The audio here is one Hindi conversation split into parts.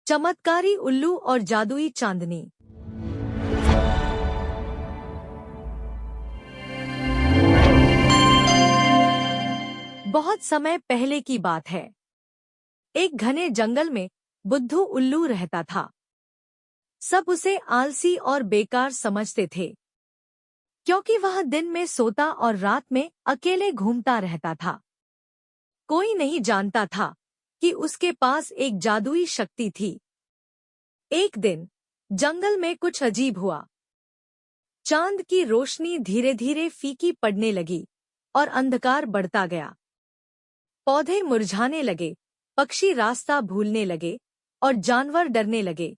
चमत्कारी उल्लू और जादुई चांदनी। बहुत समय पहले की बात है। एक घने जंगल में बुद्धू उल्लू रहता था। सब उसे आलसी और बेकार समझते थे, क्योंकि वह दिन में सोता और रात में अकेले घूमता रहता था। कोई नहीं जानता था कि उसके पास एक जादुई शक्ति थी। एक दिन जंगल में कुछ अजीब हुआ। चांद की रोशनी धीरे धीरे फीकी पड़ने लगी और अंधकार बढ़ता गया। पौधे मुरझाने लगे, पक्षी रास्ता भूलने लगे और जानवर डरने लगे।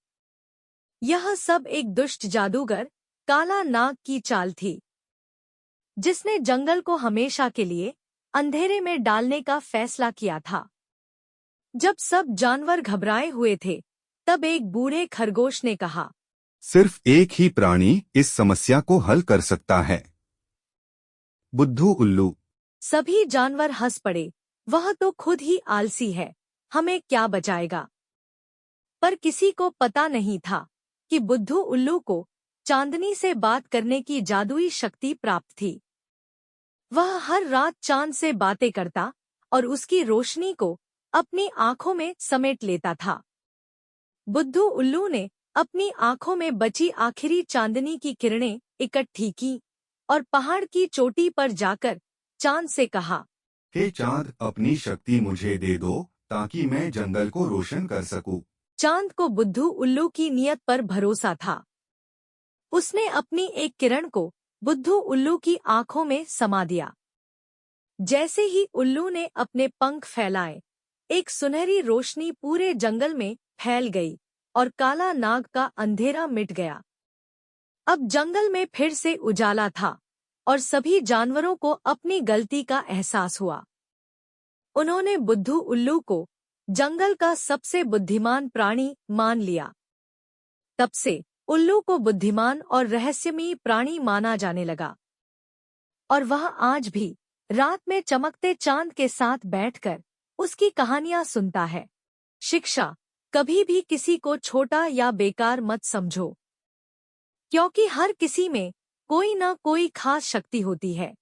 यह सब एक दुष्ट जादूगर काला नाग की चाल थी, जिसने जंगल को हमेशा के लिए अंधेरे में डालने का फैसला किया था। जब सब जानवर घबराए हुए थे, तब एक बूढ़े खरगोश ने कहा, सिर्फ एक ही प्राणी इस समस्या को हल कर सकता है, बुद्धू उल्लू। सभी जानवर हंस पड़े। वह तो खुद ही आलसी है, हमें क्या बचाएगा। पर किसी को पता नहीं था कि बुद्धू उल्लू को चांदनी से बात करने की जादुई शक्ति प्राप्त थी। वह हर रात चांद से बातें करता और उसकी रोशनी को अपनी आंखों में समेट लेता था। बुद्धू उल्लू ने अपनी आंखों में बची आखिरी चांदनी की किरणें इकट्ठी की और पहाड़ की चोटी पर जाकर चांद से कहा, हे चांद, अपनी शक्ति मुझे दे दो ताकि मैं जंगल को रोशन कर सकूं। चांद को बुद्धू उल्लू की नियत पर भरोसा था। उसने अपनी एक किरण को बुद्धू उल्लू की आंखों में समा दिया। जैसे ही उल्लू ने अपने पंख फैलाए, एक सुनहरी रोशनी पूरे जंगल में फैल गई और काला नाग का अंधेरा मिट गया। अब जंगल में फिर से उजाला था और सभी जानवरों को अपनी गलती का एहसास हुआ। उन्होंने बुद्धू उल्लू को जंगल का सबसे बुद्धिमान प्राणी मान लिया। तब से उल्लू को बुद्धिमान और रहस्यमयी प्राणी माना जाने लगा, और वह आज भी रात में चमकते चांद के साथ बैठकर उसकी कहानियां सुनता है। शिक्षा: कभी भी किसी को छोटा या बेकार मत समझो, क्योंकि हर किसी में कोई न कोई खास शक्ति होती है।